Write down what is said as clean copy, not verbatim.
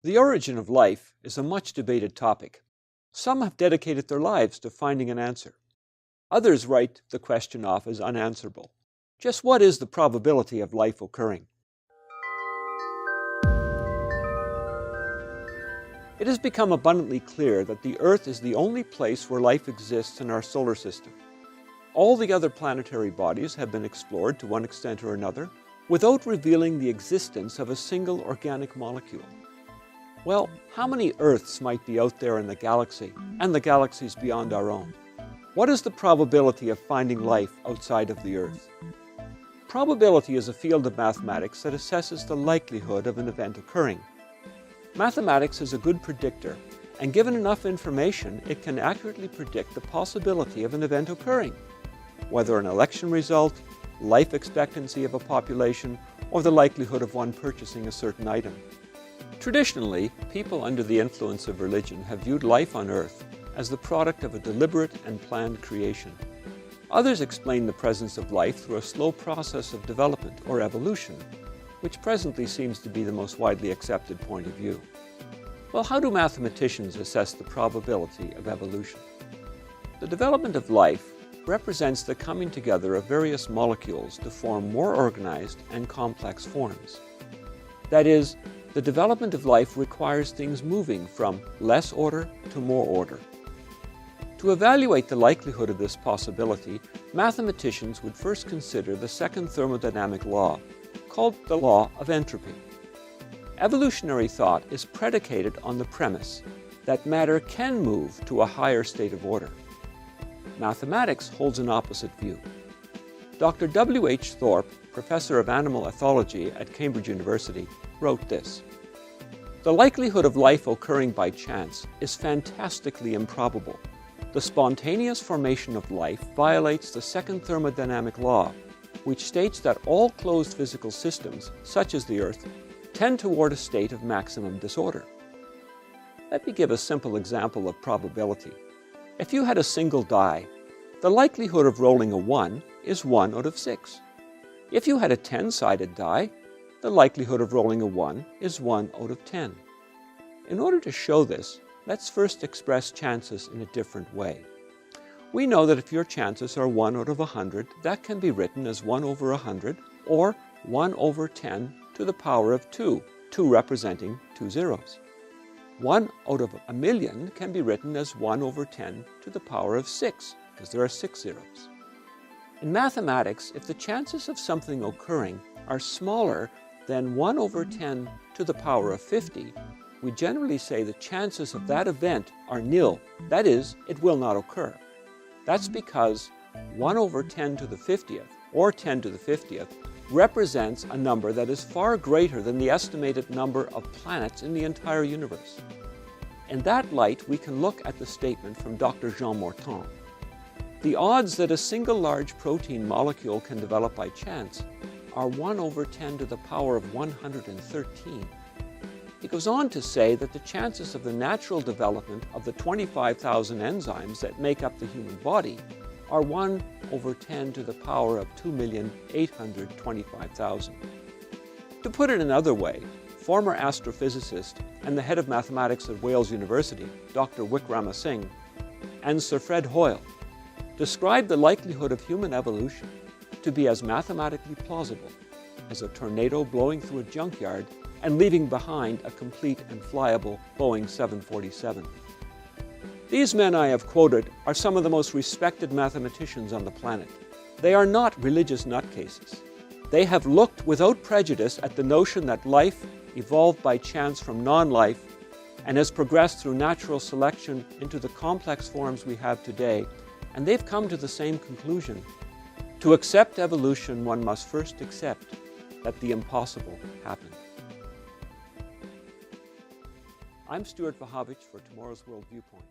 The origin of life is a much debated topic. Some have dedicated their lives to finding an answer. Others write the question off as unanswerable. Just what is the probability of life occurring? It has become abundantly clear that the Earth is the only place where life exists in our solar system. All the other planetary bodies have been explored to one extent or another without revealing the existence of a single organic molecule. Well, how many Earths might be out there in the galaxy and the galaxies beyond our own? What is the probability of finding life outside of the Earth? Probability is a field of mathematics that assesses the likelihood of an event occurring. Mathematics is a good predictor, and given enough information, it can accurately predict the possibility of an event occurring, whether an election result, life expectancy of a population, or the likelihood of one purchasing a certain item. Traditionally, people under the influence of religion have viewed life on Earth as the product of a deliberate and planned creation. Others explain the presence of life through a slow process of development or evolution, which presently seems to be the most widely accepted point of view. Well, how do mathematicians assess the probability of evolution? The development of life represents the coming together of various molecules to form more organized and complex forms. That is, the development of life requires things moving from less order to more order. To evaluate the likelihood of this possibility, mathematicians would first consider the second thermodynamic law, called the law of entropy. Evolutionary thought is predicated on the premise that matter can move to a higher state of order. Mathematics holds an opposite view. Dr. W.H. Thorpe, professor of animal ethology at Cambridge University, wrote this: "The likelihood of life occurring by chance is fantastically improbable. The spontaneous formation of life violates the second thermodynamic law, which states that all closed physical systems, such as the Earth, tend toward a state of maximum disorder." Let me give a simple example of probability. If you had a single die, the likelihood of rolling a 1 is 1 out of 6. If you had a 10-sided die, the likelihood of rolling a 1 is 1 out of 10. In order to show this, let's first express chances in a different way. We know that if your chances are 1 out of 100, that can be written as 1 over 100 or 1 over 10 to the power of 2, 2 representing 2 zeros. 1 out of a million can be written as 1 over 10 to the power of 6, because there are 6 zeros. In mathematics, if the chances of something occurring are smaller than 1 over 10 to the power of 50, we generally say the chances of that event are nil. That is, it will not occur. That's because 1 over 10 to the 50th, or 10 to the 50th, represents a number that is far greater than the estimated number of planets in the entire universe. In that light, we can look at the statement from Dr. Jean Morton. The odds that a single large protein molecule can develop by chance are 1 over 10 to the power of 113. He goes on to say that the chances of the natural development of the 25,000 enzymes that make up the human body are 1 over 10 to the power of 2,825,000. To put it another way, former astrophysicist and the head of mathematics at Wales University, Dr. Wickramasinghe, and Sir Fred Hoyle described the likelihood of human evolution to be as mathematically plausible as a tornado blowing through a junkyard and leaving behind a complete and flyable Boeing 747. These men I have quoted are some of the most respected mathematicians on the planet. They are not religious nutcases. They have looked without prejudice at the notion that life evolved by chance from non-life and has progressed through natural selection into the complex forms we have today, and they've come to the same conclusion. To accept evolution, one must first accept that the impossible happened. I'm Stuart Vahavich for Tomorrow's World Viewpoint.